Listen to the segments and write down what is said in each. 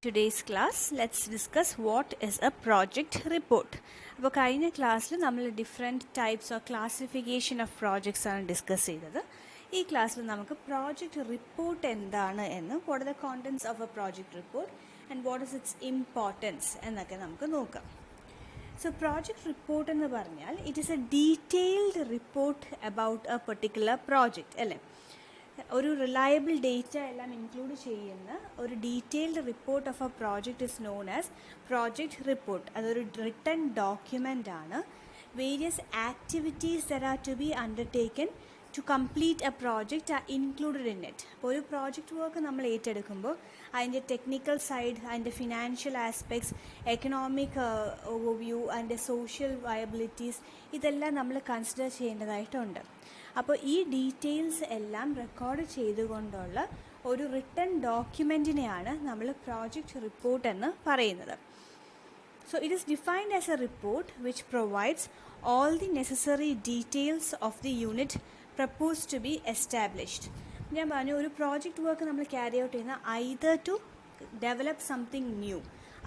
Today's class, let's discuss what is a project report. അപ്പോൾ കഴിഞ്ഞ ക്ലാസ്സിൽ നമ്മൾ different types of classification of projects ആണ് ഡിസ്കസ് ചെയ്തത്. ഈ ക്ലാസ്സിൽ നമുക്ക് പ്രോജക്റ്റ് റിപ്പോർട്ട് എന്താണ് എന്ന്, what are the contents of a project report and what is it's importance എന്നൊക്കെ നമുക്ക് നോക്കാം. സോ പ്രോജക്റ്റ് റിപ്പോർട്ട് എന്ന് പറഞ്ഞാൽ it is A detailed report about A particular project അല്ലേ. ഒരു റിലയബിൾ ഡേറ്റ എല്ലാം ഇൻക്ലൂഡ് ചെയ്യുന്ന ഒരു detailed report of a project is known as project report. അതൊരു റിട്ടൺ ഡോക്യുമെൻ്റ് ആണ്. Various activities that are to be undertaken to complete a project are included in it. അപ്പോൾ ഒരു project work നമ്മൾ ഏറ്റെടുക്കുമ്പോൾ അതിൻ്റെ ടെക്നിക്കൽ സൈഡ്, അതിൻ്റെ financial aspects, economic overview, അതിൻ്റെ social viabilities, ഇതെല്ലാം നമ്മൾ കൺസിഡർ ചെയ്യേണ്ടതായിട്ടുണ്ട്. അപ്പോൾ ഈ ഡീറ്റെയിൽസ് എല്ലാം റെക്കോർഡ് ചെയ്തുകൊണ്ടുള്ള ഒരു റിട്ടൺ ഡോക്യുമെൻറ്റിനെയാണ് നമ്മൾ പ്രോജക്റ്റ് റിപ്പോർട്ട് എന്ന് പറയുന്നത്. So it is defined as a report which provides all the necessary details of the unit proposed to be established. ഞാൻ പറഞ്ഞു, ഒരു പ്രോജക്റ്റ് വർക്ക് നമ്മൾ ക്യാരി ഔട്ട് ചെയ്യുന്ന either to develop something new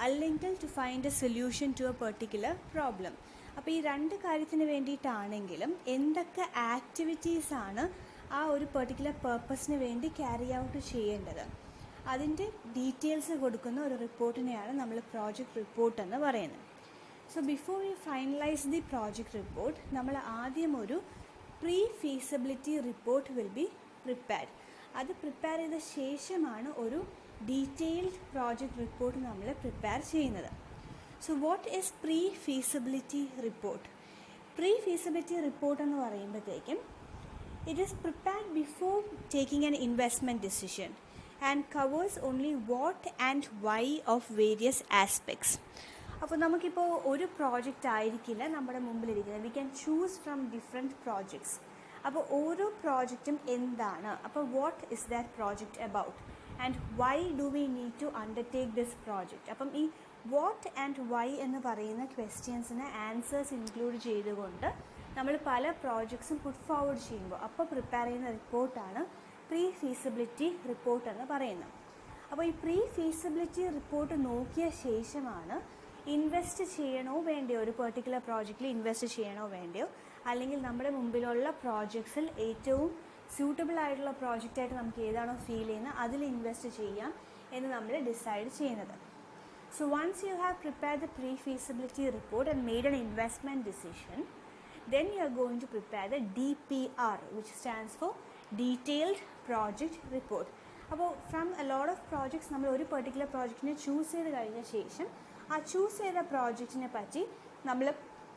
അല്ലെങ്കിൽ to find a solution to a particular problem. അപ്പോൾ ഈ രണ്ട് കാര്യത്തിന് വേണ്ടിയിട്ടാണെങ്കിലും എന്തൊക്കെ ആക്ടിവിറ്റീസാണ് ആ ഒരു പെർട്ടിക്കുലർ പേർപ്പസിന് വേണ്ടി ക്യാരി ഔട്ട് ചെയ്യേണ്ടത്, അതിൻ്റെ ഡീറ്റെയിൽസ് കൊടുക്കുന്ന ഒരു റിപ്പോർട്ടിനെയാണ് നമ്മൾ പ്രോജക്റ്റ് റിപ്പോർട്ട് എന്ന് പറയുന്നത്. So before we finalise the project report, നമ്മൾ ആദ്യം ഒരു pre feasibility report will be prepared. അത് പ്രിപ്പയർ ചെയ്ത ശേഷമാണ് ഒരു ഡീറ്റെയിൽഡ് പ്രോജക്റ്റ് റിപ്പോർട്ട് നമ്മൾ പ്രിപ്പയർ ചെയ്യുന്നത്. So what is pre feasibility report? Pre feasibility report എന്ന് പറയുമ്പോഴത്തേക്കും it is prepared before taking an investment decision and covers only what and why of various aspects. അപ്പോൾ നമുക്കിപ്പോൾ ഒരു പ്രോജക്റ്റ് ആയിരിക്കില്ല നമ്മുടെ മുമ്പിലിരിക്കുന്നത്. We can choose from different projects. അപ്പോൾ ഓരോ പ്രോജക്റ്റും എന്താണ്, അപ്പോൾ what is that project about and why do we need to undertake this project. അപ്പം ഈ വാട്ട് ആൻഡ് വൈ എന്ന് പറയുന്ന ക്വസ്റ്റ്യൻസിന് ആൻസേഴ്സ് ഇൻക്ലൂഡ് ചെയ്തുകൊണ്ട് നമ്മൾ പല പ്രോജക്ട്സും പുട്ട് ഫോർവേഡ് ചെയ്യുമ്പോൾ അപ്പോൾ പ്രിപ്പയർ ചെയ്യുന്ന റിപ്പോർട്ടാണ് പ്രീ ഫീസിബിലിറ്റി റിപ്പോർട്ട് എന്ന് പറയുന്നത്. അപ്പോൾ ഈ പ്രീ ഫീസിബിലിറ്റി റിപ്പോർട്ട് നോക്കിയ ശേഷമാണ് ഇൻവെസ്റ്റ് ചെയ്യണോ വേണ്ടയോ, ഒരു പെർട്ടിക്കുലർ പ്രോജക്റ്റിൽ ഇൻവെസ്റ്റ് ചെയ്യണോ വേണ്ടയോ, അല്ലെങ്കിൽ നമ്മുടെ മുമ്പിലുള്ള പ്രോജക്ട്സിൽ ഏറ്റവും സ്യൂട്ടബിൾ ആയിട്ടുള്ള പ്രോജക്റ്റായിട്ട് നമുക്ക് ഏതാണോ ഫീൽ ചെയ്യുന്നത് അതിൽ ഇൻവെസ്റ്റ് ചെയ്യാം എന്ന് നമ്മൾ ഡിസൈഡ് ചെയ്യുന്നത്. So once you have prepared the pre feasibility report and made an investment decision, then you are going to prepare the DPR, which stands for Detailed Project Report. അപ്പോൾ from a lot of projects നമ്മൾ ഒരു particular പ്രോജക്റ്റിനെ choose ചെയ്ത് കഴിഞ്ഞ ശേഷം ആ choose ചെയ്ത പ്രോജക്റ്റിനെ പറ്റി നമ്മൾ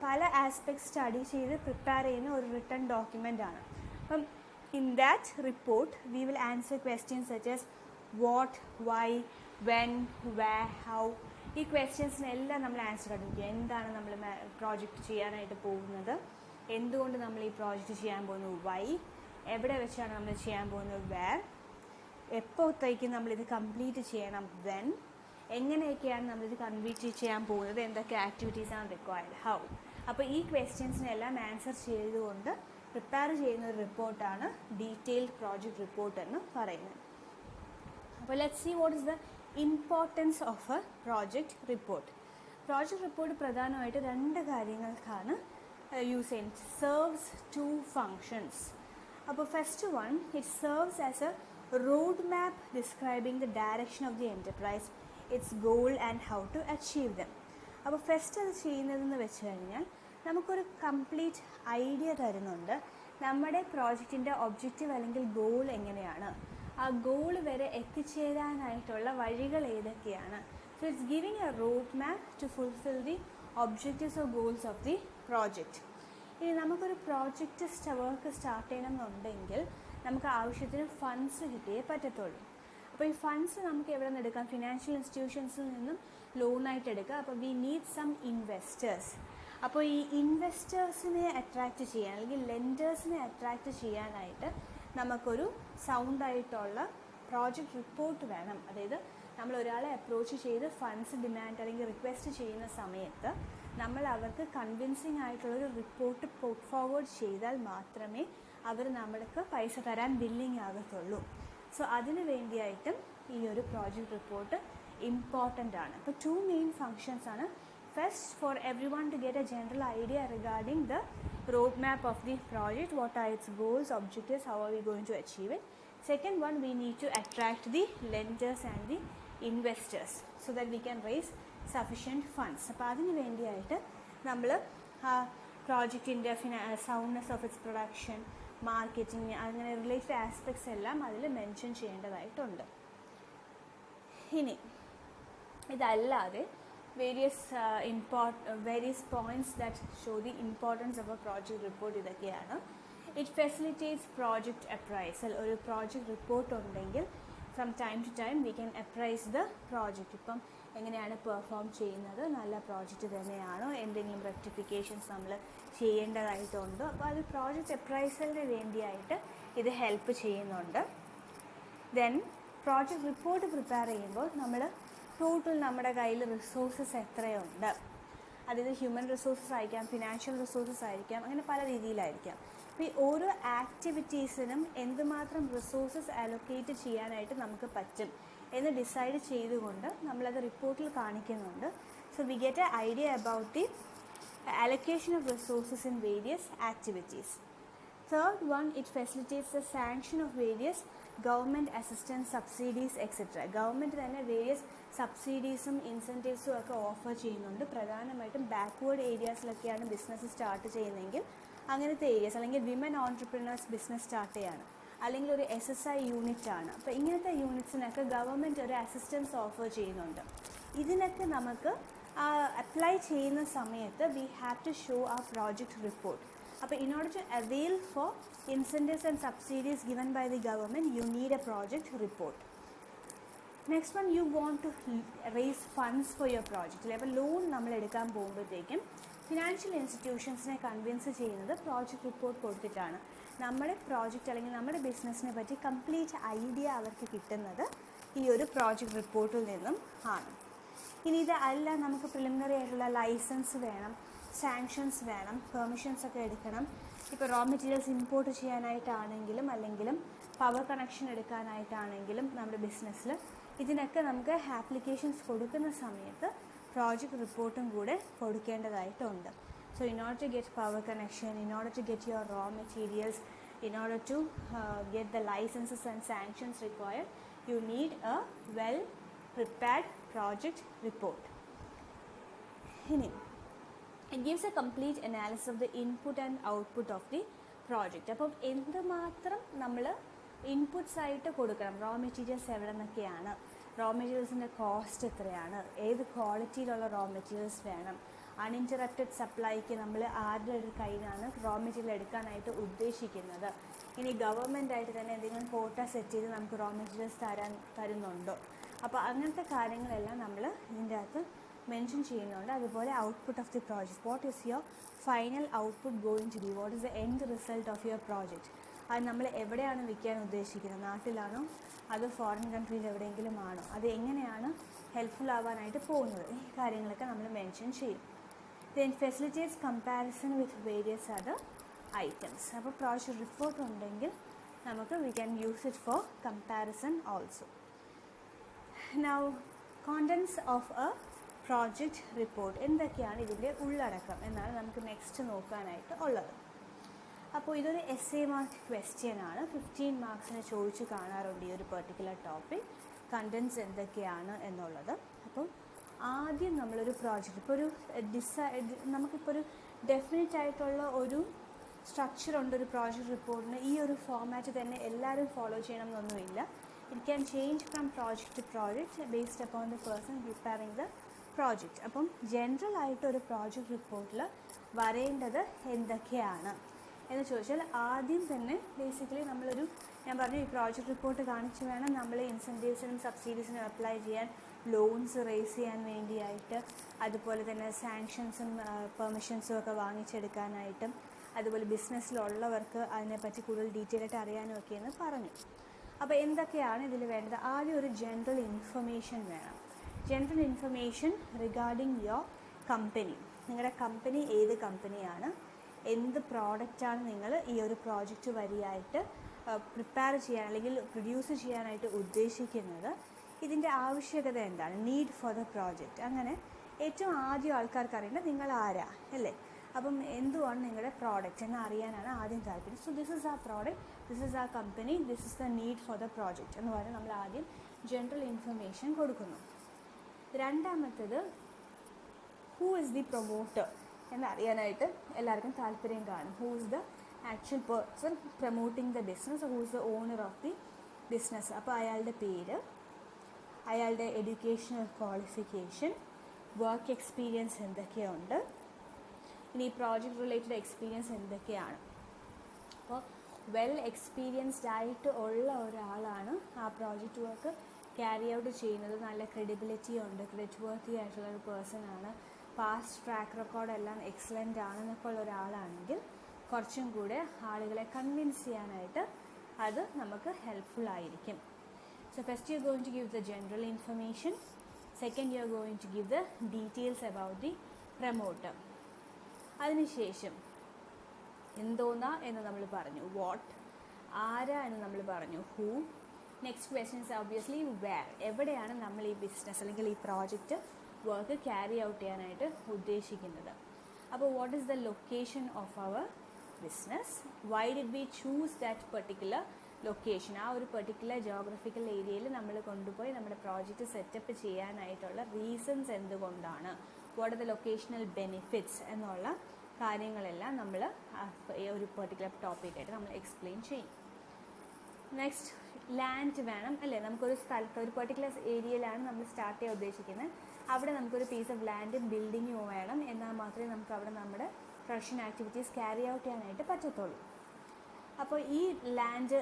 പല ആസ്പെക്ട്സ് സ്റ്റഡി ചെയ്ത് പ്രിപ്പയർ ചെയ്യുന്ന ഒരു റിട്ടൺ ഡോക്യുമെൻ്റ് ആണ്. അപ്പം in that report we will answer questions such as what, why, when, where, how. ഈ ക്വസ്റ്റ്യൻസിനെല്ലാം നമ്മൾ ആൻസർ കണ്ടുപിടിക്കുക. എന്താണ് നമ്മൾ പ്രോജക്റ്റ് ചെയ്യാനായിട്ട് പോകുന്നത്, എന്തുകൊണ്ട് നമ്മൾ ഈ പ്രോജക്റ്റ് ചെയ്യാൻ പോകുന്നു, വൈ, എവിടെ വെച്ചാണ് നമ്മൾ ചെയ്യാൻ പോകുന്നത്, വേർ, എപ്പോഴത്തേക്കും നമ്മളിത് കംപ്ലീറ്റ് ചെയ്യണം, വെൻ, എങ്ങനെയൊക്കെയാണ് നമ്മളിത് കംപ്ലീറ്റ് ചെയ്യാൻ പോകുന്നത്, എന്തൊക്കെ ആക്ടിവിറ്റീസാണ് റിക്വയർഡ്, ഹൗ. അപ്പോൾ ഈ ക്വസ്റ്റ്യൻസിനെല്ലാം ആൻസർ ചെയ്തുകൊണ്ട് പ്രിപ്പയർ ചെയ്യുന്ന ഒരു റിപ്പോർട്ടാണ് ഡീറ്റെയിൽഡ് പ്രോജക്റ്റ് റിപ്പോർട്ട് എന്ന് പറയുന്നത്. അപ്പോൾ let's see what is the importance of a project report. Project report പ്രധാനമായിട്ട് രണ്ട് കാര്യങ്ങൾക്കാണ് യൂസ് ചെയ്യുന്നത്. Serves two functions. അപ്പോൾ first one, it serves as a road map describing the direction of the enterprise, its goal and how to achieve them. അപ്പോൾ first അത് ചെയ്യുന്നതെന്ന് വെച്ച് കഴിഞ്ഞാൽ നമുക്കൊരു കംപ്ലീറ്റ് ഐഡിയ തരുന്നുണ്ട് നമ്മുടെ പ്രോജക്റ്റിൻ്റെ ഒബ്ജക്റ്റീവ് അല്ലെങ്കിൽ ഗോൾ എങ്ങനെയാണ്, ആ ഗോൾ വരെ എത്തിച്ചേരാനായിട്ടുള്ള വഴികൾ ഏതൊക്കെയാണ്. So it's giving a road map to fulfil the objectives or goals of the project. ഇനി നമുക്കൊരു പ്രോജക്റ്റ് വർക്ക് സ്റ്റാർട്ട് ചെയ്യണമെന്നുണ്ടെങ്കിൽ നമുക്ക് ആവശ്യത്തിന് ഫണ്ട്സ് കിട്ടിയേ പറ്റത്തുള്ളൂ. അപ്പോൾ ഈ ഫണ്ട്സ് നമുക്ക് എവിടെ നിന്ന് എടുക്കാം? ഫിനാൻഷ്യൽ ഇൻസ്റ്റിറ്റ്യൂഷൻസിൽ നിന്നും ലോണായിട്ട് എടുക്കുക. അപ്പോൾ വി നീഡ് സം ഇൻവെസ്റ്റേഴ്സ്. അപ്പോൾ ഈ ഇൻവെസ്റ്റേഴ്സിനെ അട്രാക്റ്റ് ചെയ്യാൻ അല്ലെങ്കിൽ ലെൻഡേഴ്സിനെ അട്രാക്റ്റ് ചെയ്യാനായിട്ട് നമുക്കൊരു സൗണ്ടായിട്ടുള്ള പ്രോജക്റ്റ് റിപ്പോർട്ട് വേണം. അതായത് നമ്മൾ ഒരാളെ അപ്രോച്ച് ചെയ്ത് ഫണ്ട്സ് ഡിമാൻഡ് അല്ലെങ്കിൽ റിക്വസ്റ്റ് ചെയ്യുന്ന സമയത്ത് നമ്മൾ അവർക്ക് കൺവിൻസിങ് ആയിട്ടുള്ളൊരു റിപ്പോർട്ട് പുട്ട് ഫോർവേഡ് ചെയ്താൽ മാത്രമേ അവർ നമ്മൾക്ക് പൈസ തരാൻ വില്ലിങ് ആകത്തുള്ളൂ. സോ അതിന് വേണ്ടിയായിട്ടും ഈ ഒരു പ്രോജക്റ്റ് റിപ്പോർട്ട് ഇമ്പോർട്ടൻ്റ് ആണ്. അപ്പോൾ 2 മെയിൻ ഫങ്ഷൻസ് ആണ്. First, for everyone to get a general idea regarding the roadmap of the project, what are its goals, objectives, how are we going to achieve it. Second one, we need to attract the lenders and the investors so that we can raise sufficient funds. അപ്പോൾ അതിന് വേണ്ടിയായിട്ട് നമ്മൾ പ്രോജക്റ്റിൻ്റെ soundness of its production, marketing, അങ്ങനെ related aspects എല്ലാം അതിൽ mention ചെയ്യേണ്ടതായിട്ടുണ്ട്. ഇനി ഇതല്ലാതെ various points that show the importance of a project report ഇതൊക്കെയാണ്. It facilitates project appraisal. ഒരു പ്രോജക്റ്റ് റിപ്പോർട്ട് ഉണ്ടെങ്കിൽ from time to time we can appraise the project. ഇപ്പം എങ്ങനെയാണ് പെർഫോം ചെയ്യുന്നത്, നല്ല പ്രോജക്റ്റ് തന്നെയാണോ, എന്തെങ്കിലും റെക്ടിഫിക്കേഷൻസ് നമ്മൾ ചെയ്യേണ്ടതായിട്ടുണ്ടോ. അപ്പോൾ അത് പ്രോജക്റ്റ് അപ്രൈസലിന് വേണ്ടിയായിട്ട് ഇത് ഹെൽപ്പ് ചെയ്യുന്നുണ്ട്. ദെൻ പ്രോജക്റ്റ് റിപ്പോർട്ട് പ്രിപ്പയർ ചെയ്യുമ്പോൾ നമ്മൾ ടോട്ടൽ നമ്മുടെ കയ്യിൽ റിസോഴ്സസ് എത്രയുണ്ട്, അതിൽ ഹ്യൂമൻ റിസോഴ്സസ് ആയിരിക്കാം, ഫിനാൻഷ്യൽ റിസോഴ്സസ് ആയിരിക്കാം, അങ്ങനെ പല രീതിയിലായിരിക്കാം. അപ്പോൾ ഈ ഓരോ ആക്ടിവിറ്റീസിനും എന്തുമാത്രം റിസോഴ്സസ് അലൊക്കേറ്റ് ചെയ്യാനായിട്ട് നമുക്ക് പറ്റും എന്ന് ഡിസൈഡ് ചെയ്തുകൊണ്ട് നമ്മളത് റിപ്പോർട്ടിൽ കാണിക്കുന്നുണ്ട്. So we get A idea about the allocation of resources in various activities. Third one, it facilitates the sanction of various government assistance, subsidies, etc. Government തന്നെ വേരിയസ് സബ്സിഡീസും ഇൻസെൻറ്റീവ്സും ഒക്കെ ഓഫർ ചെയ്യുന്നുണ്ട്. പ്രധാനമായിട്ടും ബാക്ക്വേർഡ് ഏരിയാസിലൊക്കെയാണ് ബിസിനസ് സ്റ്റാർട്ട് ചെയ്യുന്നതെങ്കിൽ അങ്ങനത്തെ areas, അല്ലെങ്കിൽ women entrepreneurs business start ചെയ്യാണ്, അല്ലെങ്കിൽ ഒരു SSI യൂണിറ്റ് ആണ്. അപ്പോൾ ഇങ്ങനത്തെ യൂണിറ്റ്സിനൊക്കെ ഗവൺമെൻറ് ഒരു അസിസ്റ്റൻസ് ഓഫർ ചെയ്യുന്നുണ്ട്. ഇതിനൊക്കെ നമുക്ക് അപ്ലൈ ചെയ്യുന്ന സമയത്ത് വി ഹാവ് ടു ഷോ ആ പ്രോജക്റ്റ് റിപ്പോർട്ട്. അപ്പോൾ in order to avail for incentives and subsidies given by the government, you need a project report. Next one, you want to raise funds for your project. അപ്പോൾ loan നമ്മൾ എടുക്കാൻ പോകുമ്പോഴത്തേക്കും financial ഇൻസ്റ്റിറ്റ്യൂഷൻസിനെ convince ചെയ്യുന്നത് project report കൊടുത്തിട്ടാണ്. നമ്മുടെ project അല്ലെങ്കിൽ നമ്മുടെ ബിസിനസ്സിനെ പറ്റി കംപ്ലീറ്റ് ഐഡിയ അവർക്ക് കിട്ടുന്നത് ഈ ഒരു പ്രോജക്റ്റ് റിപ്പോർട്ടിൽ നിന്നും ആണ്. ഇനി ഇത് അല്ല, നമുക്ക് പ്രിലിമിനറി ആയിട്ടുള്ള ലൈസൻസ് വേണം, സാങ്ഷൻസ് വേണം, പെർമിഷൻസ് ഒക്കെ എടുക്കണം. ഇപ്പോൾ റോ മെറ്റീരിയൽസ് ഇമ്പോർട്ട് ചെയ്യാനായിട്ടാണെങ്കിലും അല്ലെങ്കിലും പവർ കണക്ഷൻ എടുക്കാനായിട്ടാണെങ്കിലും നമ്മുടെ ബിസിനസ്സിൽ ഇതിനൊക്കെ നമുക്ക് ആപ്ലിക്കേഷൻസ് കൊടുക്കുന്ന സമയത്ത് പ്രോജക്റ്റ് റിപ്പോർട്ടും കൂടെ കൊടുക്കേണ്ടതായിട്ടുണ്ട്. So in order to get power connection, in order to get your raw materials, in order to get the licences and sanctions required, you need a well prepared project report. It gives a complete analysis of the input and output of the project. അപ്പം എന്തുമാത്രം നമ്മൾ inputs ആയിട്ട് കൊടുക്കണം, raw materials എവിടെ നിന്നൊക്കെയാണ്, raw മെറ്റീരിയൽസിൻ്റെ cost എത്രയാണ്, ഏത് ക്വാളിറ്റിയിലുള്ള raw materials വേണം, uninterrupted സപ്ലൈക്ക് നമ്മൾ ആരുടെ കയ്യിൽ നിന്നാണ് റോ മെറ്റീരിയൽ എടുക്കാനായിട്ട് ഉദ്ദേശിക്കുന്നത്, ഇനി ഗവൺമെൻറ് ആയിട്ട് തന്നെ എന്തെങ്കിലും കോട്ട സെറ്റ് ചെയ്ത് നമുക്ക് റോ മെറ്റീരിയൽസ് തരുന്നുണ്ടോ. അപ്പോൾ അങ്ങനത്തെ കാര്യങ്ങളെല്ലാം നമ്മൾ ഇതിൻ്റെ അകത്ത് മെൻഷൻ ചെയ്യുന്നുണ്ട്. അതുപോലെ output of the project, what is your final output going to be, what is the end result of your project. അത് നമ്മൾ എവിടെയാണ് വിൽക്കാൻ ഉദ്ദേശിക്കുന്നത്, നാട്ടിലാണോ അതോ ഫോറിൻ കൺട്രിയിൽ എവിടെയെങ്കിലും ആണോ, അത് എങ്ങനെയാണ് ഹെൽപ്ഫുൾ ആവാനായിട്ട് പോകുന്നത്, ഈ കാര്യങ്ങളൊക്കെ നമ്മൾ മെൻഷൻ ചെയ്യും. ദെൻ ഫെസിലിറ്റേറ്റ്സ് കമ്പാരിസൺ വിത്ത് വേരിയസ് അതർ ഐറ്റംസ്. അപ്പോൾ പ്രോജക്റ്റ് റിപ്പോർട്ട് ഉണ്ടെങ്കിൽ നമുക്ക് we can use it for comparison also. Now, contents of a project report. എന്തൊക്കെയാണ് ഇതിൻ്റെ ഉള്ളടക്കം എന്നാണ് നമുക്ക് നെക്സ്റ്റ് നോക്കാനായിട്ട് ഉള്ളത്. അപ്പോൾ ഇതൊരു essay mark question ആണ്. 15 മാർക്സിന് ചോദിച്ച് കാണാറുണ്ട് ഈ ഒരു പെർട്ടിക്കുലർ ടോപ്പിക്, കണ്ടൻസ് എന്തൊക്കെയാണ് എന്നുള്ളത്. അപ്പം ആദ്യം നമ്മളൊരു പ്രോജക്റ്റ്, ഇപ്പോൾ ഒരു നമുക്കിപ്പോൾ ഒരു ഡെഫിനറ്റ് ആയിട്ടുള്ള ഒരു സ്ട്രക്ചർ ഉണ്ട് ഒരു പ്രോജക്റ്റ് റിപ്പോർട്ടിന്. ഈ ഒരു ഫോമാറ്റ് തന്നെ എല്ലാവരും ഫോളോ ചെയ്യണം എന്നൊന്നുമില്ല. It can change from project to project based upon the person preparing the project. അപ്പം ജനറൽ ആയിട്ട് ഒരു പ്രോജക്റ്റ് റിപ്പോർട്ടിൽ വരേണ്ടത് എന്തൊക്കെയാണ് എന്ന് ചോദിച്ചാൽ ആദ്യം തന്നെ ബേസിക്കലി നമ്മളൊരു, ഞാൻ പറഞ്ഞു ഈ പ്രോജക്റ്റ് റിപ്പോർട്ട് കാണിച്ച് വേണം നമ്മൾ ഇൻസെൻറ്റീവ്സിനും സബ്സിഡീസിനും അപ്ലൈ ചെയ്യാൻ, ലോൺസ് റേസ് ചെയ്യാൻ വേണ്ടിയായിട്ട്, അതുപോലെ തന്നെ സാങ്ഷൻസും പെർമിഷൻസും ഒക്കെ വാങ്ങിച്ചെടുക്കാനായിട്ടും, അതുപോലെ ബിസിനസ്സിലുള്ളവർക്ക് അതിനെപ്പറ്റി കൂടുതൽ ഡീറ്റെയിൽ ആയിട്ട് അറിയാനും ഒക്കെയെന്ന് പറഞ്ഞു. അപ്പോൾ എന്തൊക്കെയാണ് ഇതിൽ വേണ്ടത്? ആദ്യം ഒരു ജനറൽ ഇൻഫർമേഷൻ വേണം. General information regarding your company. നിങ്ങളുടെ കമ്പനി ഏത് കമ്പനിയാണ്, എന്ത് പ്രോഡക്റ്റാണ് നിങ്ങൾ ഈ ഒരു പ്രോജക്റ്റ് വഴിയായിട്ട് പ്രിപ്പയർ ചെയ്യാൻ അല്ലെങ്കിൽ പ്രൊഡ്യൂസ് ചെയ്യാനായിട്ട് ഉദ്ദേശിക്കുന്നത്, ഇതിൻ്റെ ആവശ്യകത എന്താണ്, നീഡ് ഫോർ ദ പ്രോജക്റ്റ്. അങ്ങനെ ഏറ്റവും ആദ്യം ആൾക്കാർക്ക് അറിയേണ്ടത് നിങ്ങൾ ആരാ അല്ലേ. അപ്പം എന്തുവാണ് നിങ്ങളുടെ പ്രോഡക്റ്റ് എന്ന് അറിയാനാണ് ആദ്യം താല്പര്യം. So this is a product, this is a company, this is the need for the project എന്ന് പറഞ്ഞാൽ നമ്മൾ ആദ്യം ജനറൽ ഇൻഫർമേഷൻ കൊടുക്കുന്നു. രണ്ടാമത്തേത് ഹൂ ഇസ് ദി പ്രൊമോട്ടർ എന്നറിയാനായിട്ട് എല്ലാവർക്കും താല്പര്യം കാണും. Who is the actual person promoting the business, who is the owner of the business. അപ്പോൾ അയാളുടെ പേര്, അയാളുടെ എഡ്യൂക്കേഷണൽ ക്വാളിഫിക്കേഷൻ, വർക്ക് എക്സ്പീരിയൻസ് എന്തൊക്കെയുണ്ട്, ഇനി പ്രോജക്റ്റ് റിലേറ്റഡ് എക്സ്പീരിയൻസ് എന്തൊക്കെയാണ്. അപ്പോൾ വെൽ എക്സ്പീരിയൻസ്ഡ് ആയിട്ട് ഉള്ള ഒരാളാണ് ആ പ്രോജക്റ്റ് വർക്ക് ക്യാരി ഔട്ട് ചെയ്യുന്നത്. നല്ല ക്രെഡിബിലിറ്റി ഉണ്ട്, ക്രെഡിറ്റ് വർത്തി ആയിട്ടുള്ള ഒരു പേഴ്സൺ ആണ്, പാസ്റ്റ് ട്രാക്ക് റെക്കോർഡെല്ലാം എക്സലൻ്റ് ആണെന്നൊക്കെ ഉള്ള ഒരാളാണെങ്കിൽ കുറച്ചും കൂടെ ആളുകളെ കൺവിൻസ് ചെയ്യാനായിട്ട് അത് നമുക്ക് ഹെൽപ്ഫുൾ ആയിരിക്കും. So first you are going to give the general information, second you are going to give the details about the promoter. അതിനുശേഷം എന്തോന്നാ എന്ന് നമ്മൾ പറഞ്ഞു, വാട്ട്, ആരാ എന്ന് നമ്മൾ പറഞ്ഞു, who. Next question is obviously where, എവിടെയാണ് നമ്മൾ ഈ ബിസിനസ് അല്ലെങ്കിൽ ഈ പ്രോജക്റ്റ് വർക്ക് ക്യാരി ഔട്ട് ചെയ്യാനായിട്ട് ഉദ്ദേശിക്കുന്നത്. അപ്പോൾ what is the location of our business, why did we choose that particular location, ആ ഒരു പെർട്ടിക്കുലർ ജോഗ്രഫിക്കൽ ഏരിയയിൽ നമ്മൾ കൊണ്ടുപോയി നമ്മുടെ പ്രോജക്റ്റ് സെറ്റപ്പ് ചെയ്യാനായിട്ടുള്ള റീസൺസ് എന്തുകൊണ്ടാണ്, what are the locational benefits എന്നുള്ള കാര്യങ്ങളെല്ലാം നമ്മൾ ഒരു പെർട്ടിക്കുലർ ടോപ്പിക്കായിട്ട് നമ്മൾ എക്സ്പ്ലെയിൻ ചെയ്യും. നെക്സ്റ്റ് ലാൻഡ് വേണം അല്ലേ, നമുക്കൊരു സ്ഥലത്ത് ഒരു പെർട്ടിക്കുലർ ഏരിയയിലാണ് നമ്മൾ സ്റ്റാർട്ട് ചെയ്യാൻ ഉദ്ദേശിക്കുന്നത്, അവിടെ നമുക്കൊരു പീസ് ഓഫ് ലാൻഡും ബിൽഡിങ്ങും വേണം, എന്നാൽ മാത്രമേ നമുക്ക് അവിടെ നമ്മുടെ പ്രൊഡക്ഷൻ ആക്ടിവിറ്റീസ് ക്യാരി ഔട്ട് ചെയ്യാനായിട്ട് പറ്റത്തുള്ളൂ. അപ്പോൾ ഈ ലാൻഡ്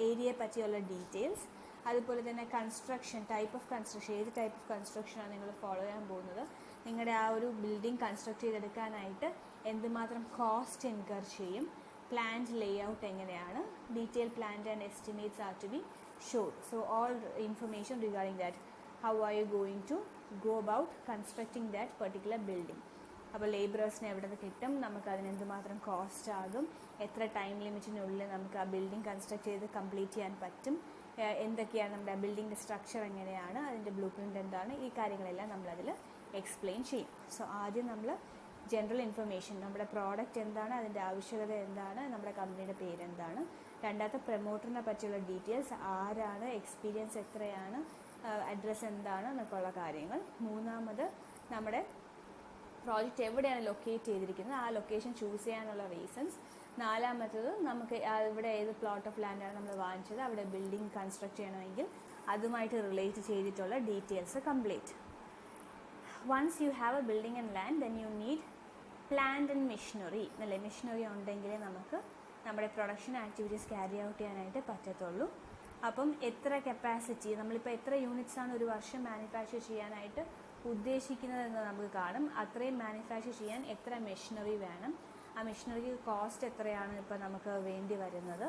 ഏരിയയെ പറ്റിയുള്ള ഡീറ്റെയിൽസ്, അതുപോലെ തന്നെ കൺസ്ട്രക്ഷൻ, ടൈപ്പ് ഓഫ് കൺസ്ട്രക്ഷൻ, ഏത് ടൈപ്പ് ഓഫ് കൺസ്ട്രക്ഷനാണ് നിങ്ങൾ ഫോളോ ചെയ്യാൻ പോകുന്നത്, നിങ്ങളുടെ ആ ഒരു ബിൽഡിംഗ് കൺസ്ട്രക്ട് ചെയ്തെടുക്കാനായിട്ട് എന്തുമാത്രം കോസ്റ്റ് ഇൻകർ ചെയ്യും, പ്ലാന്റ് ലേ ഔട്ട് എങ്ങനെയാണ്, detail plant and estimates are to be showed. So all information regarding that, how are you going to go about constructing that particular building. അപ്പോൾ ലേബറേഴ്സിന് എവിടെ നിന്ന് കിട്ടും, നമുക്ക് അതിന് എന്തുമാത്രം കോസ്റ്റ് ആകും, എത്ര ടൈം ലിമിറ്റിനുള്ളിൽ നമുക്ക് ആ ബിൽഡിംഗ് കൺസ്ട്രക്ട് ചെയ്ത് കംപ്ലീറ്റ് ചെയ്യാൻ പറ്റും, എന്തൊക്കെയാണ് നമ്മുടെ ആ ബിൽഡിങ്ങിൻ്റെ സ്ട്രക്ചർ എങ്ങനെയാണ്, അതിൻ്റെ ബ്ലൂ പ്രിൻ്റ് എന്താണ്, ഈ കാര്യങ്ങളെല്ലാം നമ്മളതിൽ എക്സ്പ്ലെയിൻ ചെയ്യും. സോ ആദ്യം നമ്മൾ ജനറൽ ഇൻഫർമേഷൻ, നമ്മുടെ പ്രോഡക്റ്റ് എന്താണ്, അതിൻ്റെ ആവശ്യകത എന്താണ്, നമ്മുടെ കമ്പനിയുടെ പേരെന്താണ്, രണ്ടാമത്തെ പ്രൊമോട്ടറിനെ പറ്റിയുള്ള ഡീറ്റെയിൽസ്, ആരാണ്, എക്സ്പീരിയൻസ് എത്രയാണ്, അഡ്രസ്സ് എന്താണ് എന്നൊക്കെയുള്ള കാര്യങ്ങൾ, മൂന്നാമത് നമ്മുടെ പ്രോജക്റ്റ് എവിടെയാണ് ലൊക്കേറ്റ് ചെയ്തിരിക്കുന്നത്, ആ ലൊക്കേഷൻ ചൂസ് ചെയ്യാനുള്ള റീസൺസ്, നാലാമത്തത് നമുക്ക് ഇവിടെ ഏത് പ്ലോട്ട് ഓഫ് ലാൻഡാണ് നമ്മൾ വാങ്ങിച്ചത്, അവിടെ ബിൽഡിംഗ് കൺസ്ട്രക്ട് ചെയ്യണമെങ്കിൽ അതുമായിട്ട് റിലേറ്റ് ചെയ്തിട്ടുള്ള details complete. Once you have a building and land, then you need plant and machinery അല്ലേ. മെഷീനറി ഉണ്ടെങ്കിലേ നമുക്ക് നമ്മുടെ പ്രൊഡക്ഷൻ ആക്ടിവിറ്റീസ് ക്യാരി ഔട്ട് ചെയ്യാനായിട്ട് പറ്റത്തുള്ളൂ. അപ്പം എത്ര കപ്പാസിറ്റി, നമ്മളിപ്പോൾ എത്ര യൂണിറ്റ്സാണ് ഒരു വർഷം മാനുഫാക്ചർ ചെയ്യാനായിട്ട് ഉദ്ദേശിക്കുന്നതെന്ന് നമുക്ക് കാണും. അത്രയും മാനുഫാക്ചർ ചെയ്യാൻ എത്ര മെഷീനറി വേണം, ആ മെഷീനറിക്ക് കോസ്റ്റ് എത്രയാണ് ഇപ്പോൾ നമുക്ക് വേണ്ടി വരുന്നത്,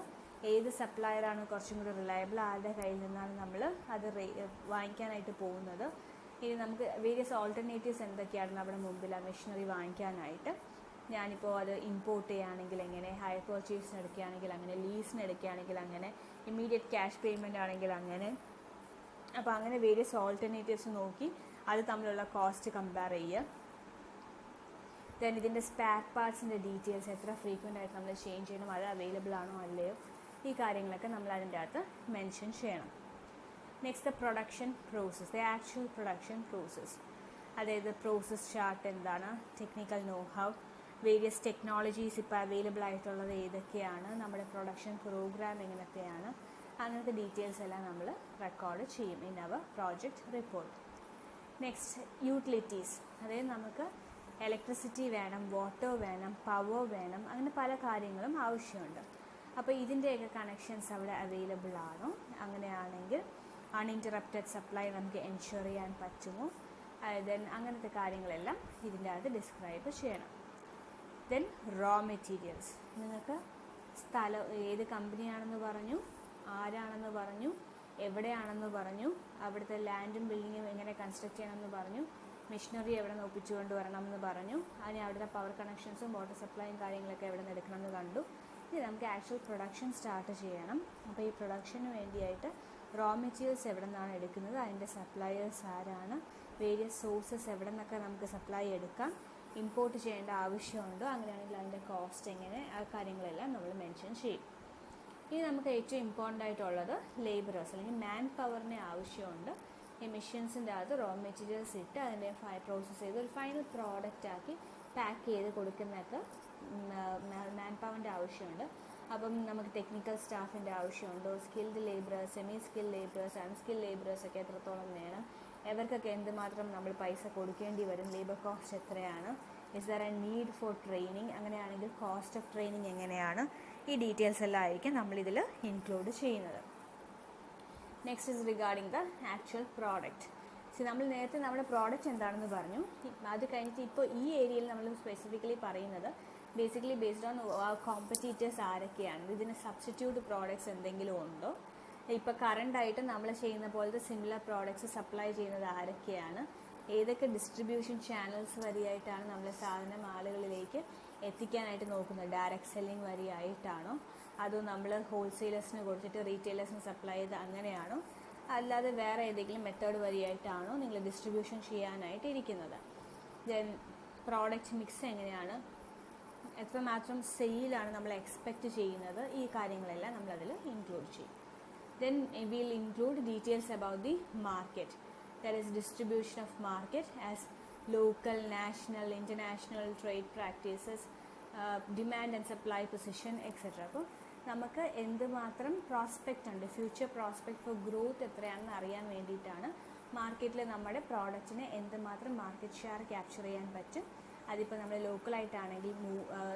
ഏത് സപ്ലയറാണ് കുറച്ചും കൂടി റിലയബിൾ, ആരുടെ കയ്യിൽ നിന്നാണ് നമ്മൾ അത് വാങ്ങിക്കാനായിട്ട് പോകുന്നത്, ഇനി നമുക്ക് വേരിയസ് ഓൾട്ടർനേറ്റീവ്സ് എന്തൊക്കെയാണ് നമ്മുടെ മുമ്പിൽ ആ മെഷീനറി വാങ്ങിക്കാനായിട്ട്. ഞാനിപ്പോൾ അത് ഇമ്പോർട്ട് ചെയ്യുകയാണെങ്കിൽ എങ്ങനെ, ഹയർ പർച്ചേസിന് എടുക്കുകയാണെങ്കിൽ അങ്ങനെ, ലീസിന് എടുക്കുകയാണെങ്കിൽ അങ്ങനെ, ഇമ്മീഡിയറ്റ് ക്യാഷ് പേയ്മെൻ്റ് ആണെങ്കിൽ അങ്ങനെ. അപ്പോൾ അങ്ങനെ വേരിയസ് ഓൾട്ടർനേറ്റീവ്സ് നോക്കി അത് തമ്മിലുള്ള കോസ്റ്റ് കമ്പയർ ചെയ്യുക. ദെൻ ഇതിൻ്റെ സ്പെയർ പാർട്സിൻ്റെ ഡീറ്റെയിൽസ്, എത്ര ഫ്രീക്വൻ്റ് ആയിട്ട് നമ്മൾ ചേഞ്ച് ചെയ്യണം, അത് അവൈലബിൾ ആണോ അല്ലയോ, ഈ കാര്യങ്ങളൊക്കെ നമ്മൾ അതിൻ്റെ അകത്ത് മെൻഷൻ ചെയ്യണം. Next the production process, the actual production process, അതായത് പ്രോസസ്സ് ചാർട്ട് എന്താണ്, technical know how, various technologies ഇപ്പോൾ അവൈലബിൾ ആയിട്ടുള്ളത് ഏതൊക്കെയാണ്, നമ്മുടെ പ്രൊഡക്ഷൻ പ്രോഗ്രാം എങ്ങനത്തെയാണ്, അങ്ങനത്തെ ഡീറ്റെയിൽസ് എല്ലാം നമ്മൾ റെക്കോർഡ് ചെയ്യും in our project report. Next utilities, അതായത് നമുക്ക് ഇലക്ട്രിസിറ്റി വേണം, വാട്ടർ വേണം, പവർ വേണം, അങ്ങനെ പല കാര്യങ്ങളും ആവശ്യമുണ്ട്. അപ്പോൾ ഇതിൻ്റെയൊക്കെ കണക്ഷൻസ് അവിടെ അവൈലബിൾ ആണോ, അങ്ങനെയാണെങ്കിൽ അൺഇൻറ്ററപ്റ്റഡ് സപ്ലൈ നമുക്ക് എൻഷുർ ചെയ്യാൻ പറ്റുമോ, ദെൻ അങ്ങനത്തെ കാര്യങ്ങളെല്ലാം ഇതിൻ്റെ അകത്ത് ഡിസ്ക്രൈബ് ചെയ്യണം. ദെൻ റോ മെറ്റീരിയൽസ്, നിങ്ങൾക്ക് സ്ഥലം ഏത് കമ്പനിയാണെന്ന് പറഞ്ഞു, ആരാണെന്ന് പറഞ്ഞു, എവിടെയാണെന്ന് പറഞ്ഞു, അവിടുത്തെ ലാൻഡും ബിൽഡിങ്ങും എങ്ങനെ കൺസ്ട്രക്ട് ചെയ്യണമെന്ന് പറഞ്ഞു, മെഷീനറി എവിടെ നിന്ന് ഒപ്പിച്ചുകൊണ്ട് വരണമെന്ന് പറഞ്ഞു, അതിന് അവിടുത്തെ പവർ കണക്ഷൻസും വാട്ടർ സപ്ലൈയും കാര്യങ്ങളൊക്കെ എവിടെ നിന്ന് എടുക്കണമെന്ന് കണ്ടു. ഇനി നമുക്ക് ആക്ച്വൽ പ്രൊഡക്ഷൻ സ്റ്റാർട്ട് ചെയ്യണം. അപ്പോൾ ഈ പ്രൊഡക്ഷന് വേണ്ടിയായിട്ട് റോ മെറ്റീരിയൽസ് എവിടെ നിന്നാണ് എടുക്കുന്നത്, അതിൻ്റെ സപ്ലയേഴ്സ് ആരാണ്, വേരിയസ് സോഴ്സസ് എവിടെ നിന്നൊക്കെ നമുക്ക് സപ്ലൈ എടുക്കാം, ഇമ്പോർട്ട് ചെയ്യേണ്ട ആവശ്യമുണ്ടോ, അങ്ങനെയാണെങ്കിൽ അതിൻ്റെ കോസ്റ്റ് എങ്ങനെ, ആ കാര്യങ്ങളെല്ലാം നമ്മൾ മെൻഷൻ ചെയ്യും. ഇനി നമുക്ക് ഏറ്റവും ഇമ്പോർട്ടൻ്റ് ആയിട്ടുള്ളത് ലേബറേഴ്സ് അല്ലെങ്കിൽ മാൻ പവറിനെ ആവശ്യമുണ്ട്. ഈ മെഷീൻസിൻ്റെ അകത്ത് റോ മെറ്റീരിയൽസ് ഇട്ട് അതിൻ്റെ പ്രോസസ്സ് ചെയ്ത് ഒരു ഫൈനൽ പ്രോഡക്റ്റ് ആക്കി പാക്ക് ചെയ്ത് കൊടുക്കുന്നതൊക്കെ മാൻ പവറിൻ്റെ ആവശ്യമുണ്ട്. അപ്പം നമുക്ക് ടെക്നിക്കൽ സ്റ്റാഫിൻ്റെ ആവശ്യമുണ്ടോ, skilled labourers, semi skilled labourers, unskilled labourers ഒക്കെ എത്രത്തോളം വേണം, എവർക്കൊക്കെ എന്തുമാത്രം നമ്മൾ പൈസ കൊടുക്കേണ്ടി വരും, ലേബർ കോസ്റ്റ് എത്രയാണ്, is there A need for training, അങ്ങനെയാണെങ്കിൽ കോസ്റ്റ് ഓഫ് ട്രെയിനിങ് എങ്ങനെയാണ്, ഈ ഡീറ്റെയിൽസ് എല്ലാം ആയിരിക്കും നമ്മളിതിൽ ഇൻക്ലൂഡ് ചെയ്യുന്നത്. Next is regarding the actual product. നമ്മൾ നേരത്തെ നമ്മുടെ പ്രോഡക്റ്റ് എന്താണെന്ന് പറഞ്ഞു. അത് കഴിഞ്ഞിട്ട് ഇപ്പോൾ ഈ ഏരിയയിൽ നമ്മൾ സ്പെസിഫിക്കലി പറയുന്നത് ബേസിക്കലി ബേസ്ഡ് ഓൺ കോമ്പറ്റീറ്റേഴ്സ് ആരൊക്കെയാണ്, ഇതിന് സബ്സ്റ്റിറ്റ്യൂട്ട് പ്രോഡക്ട്സ് എന്തെങ്കിലും ഉണ്ടോ, ഇപ്പോൾ കറണ്ടായിട്ട് നമ്മൾ ചെയ്യുന്ന പോലത്തെ സിമിലർ പ്രോഡക്ട്സ് സപ്ലൈ ചെയ്യുന്നത് ആരൊക്കെയാണ്, ഏതൊക്കെ ഡിസ്ട്രിബ്യൂഷൻ ചാനൽസ് വഴിയായിട്ടാണ് നമ്മൾ സാധനം ആളുകളിലേക്ക് എത്തിക്കാനായിട്ട് നോക്കുന്നത്, ഡയറക്റ്റ് സെല്ലിംഗ് വഴിയായിട്ടാണോ, അതോ നമ്മൾ ഹോൾസെയിലേഴ്സിന് കൊടുത്തിട്ട് റീറ്റെയിലേഴ്സിന് സപ്ലൈ ചെയ്ത് അങ്ങനെയാണോ, അല്ലാതെ വേറെ ഏതെങ്കിലും മെത്തേഡ് വഴിയായിട്ടാണോ നിങ്ങൾ ഡിസ്ട്രിബ്യൂഷൻ ചെയ്യാനായിട്ട് ഇരിക്കുന്നത്. ദെൻ പ്രോഡക്റ്റ് മിക്സ് എങ്ങനെയാണ്, എത്രമാത്രം സെയിലാണ് നമ്മൾ എക്സ്പെക്റ്റ് ചെയ്യുന്നത്, ഈ കാര്യങ്ങളെല്ലാം നമ്മളതിൽ ഇൻക്ലൂഡ് ചെയ്യും. Then will include details about the market, that is distribution of market as local, national, international trade practices, demand and supply position etcetera. അപ്പോൾ നമുക്ക് എന്തുമാത്രം പ്രോസ്പെക്റ്റ് ഉണ്ട്, ഫ്യൂച്ചർ പ്രോസ്പെക്റ്റ് ഫോർ ഗ്രോത്ത് എത്രയാണെന്ന് അറിയാൻ വേണ്ടിയിട്ടാണ് മാർക്കറ്റിൽ നമ്മുടെ പ്രോഡക്റ്റിന് എന്തുമാത്രം മാർക്കറ്റ് ഷെയർ ക്യാപ്ചർ ചെയ്യാൻ പറ്റും. അതിപ്പോൾ നമ്മൾ ലോക്കലായിട്ടാണെങ്കിൽ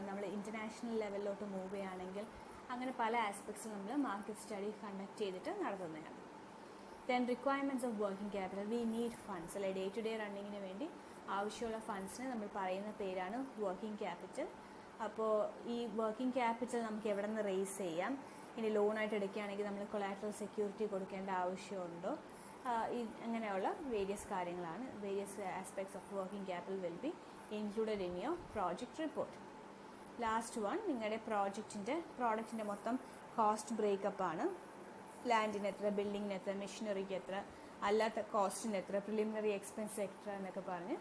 നമ്മൾ ഇൻ്റർനാഷണൽ ലെവലിലോട്ട് മൂവ് ചെയ്യുകയാണെങ്കിൽ അങ്ങനെ പല ആസ്പെക്ട്സും നമ്മൾ മാർക്കറ്റ് സ്റ്റഡി കണ്ടക്ട് ചെയ്തിട്ട് നടത്തുന്നതാണ്. Then requirements of working capital, we need funds, അല്ലെ ഡേ ടു ഡേ റണ്ണിങ്ങിന് വേണ്ടി ആവശ്യമുള്ള ഫണ്ട്സിന് നമ്മൾ പറയുന്ന പേരാണ് വർക്കിംഗ് ക്യാപിറ്റൽ. അപ്പോൾ ഈ വർക്കിംഗ് ക്യാപിറ്റൽ നമുക്ക് എവിടെ നിന്ന് റേസ് ചെയ്യാം, ഇനി ലോണായിട്ട് എടുക്കുകയാണെങ്കിൽ നമ്മൾ കൊളാറ്ററൽ സെക്യൂരിറ്റി കൊടുക്കേണ്ട ആവശ്യമുണ്ടോ, അങ്ങനെയുള്ള വേരിയസ് കാര്യങ്ങളാണ്, various aspects of working capital will be included in your project report. Last one നിങ്ങളുടെ പ്രോഡക്റ്റിൻ്റെ മൊത്തം കോസ്റ്റ് ബ്രേക്കപ്പാണ്. ലാൻഡിന് എത്ര, ബിൽഡിങ്ങിന് എത്ര, മെഷീനറിക്ക് എത്ര, അല്ലാത്ത കോസ്റ്റിന് എത്ര, പ്രിലിമിനറി എക്സ്പെൻസ് എത്ര എന്നൊക്കെ പറഞ്ഞ്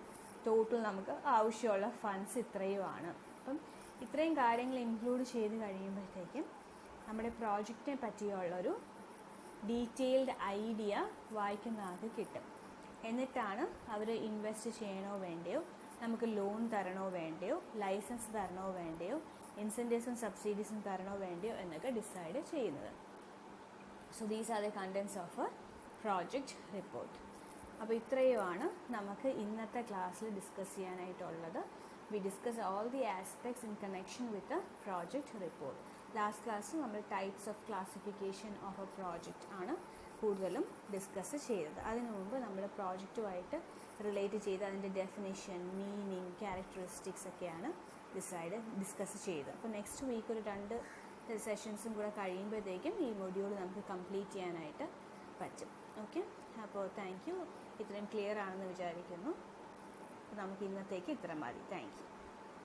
ടോട്ടൽ നമുക്ക് ആവശ്യമുള്ള ഫണ്ട്സ് ഇത്രയുമാണ്. അപ്പം ഇത്രയും കാര്യങ്ങൾ ഇൻക്ലൂഡ് ചെയ്ത് കഴിയുമ്പോഴത്തേക്കും നമ്മുടെ പ്രോജക്റ്റിനെ പറ്റിയുള്ളൊരു ഡീറ്റെയിൽഡ് ഐഡിയ വായിക്കുന്ന ആൾക്ക് കിട്ടും. എന്നിട്ടാണ് അവർ ഇൻവെസ്റ്റ് ചെയ്യണോ വേണ്ടയോ, നമുക്ക് ലോൺ തരണോ വേണ്ടയോ, ലൈസൻസ് തരണോ വേണ്ടയോ, ഇൻസെൻറ്റീവ്സും സബ്സിഡീസും തരണോ വേണ്ടയോ എന്നൊക്കെ ഡിസൈഡ് ചെയ്യുന്നത്. So these are the contents of a project report. അപ്പോൾ ഇത്രയുമാണ് നമുക്ക് ഇന്നത്തെ ക്ലാസ്സിൽ ഡിസ്കസ് ചെയ്യാനായിട്ടുള്ളത്. We discuss all the aspects in connection with a project report. Last ക്ലാസ്സിൽ നമ്മൾ types of classification of a project ആണ് കൂടുതലും ഡിസ്കസ് ചെയ്തത്. അതിനു മുമ്പ് നമ്മൾ പ്രോജക്റ്റുമായിട്ട് റിലേറ്റ് ചെയ്ത് അതിൻ്റെ ഡെഫിനിഷൻ, മീനിങ്, ക്യാരക്ടറിസ്റ്റിക്സ് ഒക്കെയാണ് ഡിസ്കസ് ചെയ്തത്. അപ്പോൾ നെക്സ്റ്റ് വീക്ക് ഒരു 2 സെഷൻസും കൂടെ കഴിയുമ്പോഴത്തേക്കും ഈ മൊഡ്യൂൾ നമുക്ക് കംപ്ലീറ്റ് ചെയ്യാനായിട്ട് പറ്റും. ഓക്കെ, അപ്പോൾ താങ്ക് യു. ഇത്രയും ക്ലിയർ ആണെന്ന് വിചാരിക്കുന്നു. അപ്പോൾ നമുക്ക് ഇന്നത്തേക്ക് ഇത്ര മതി. Thank you.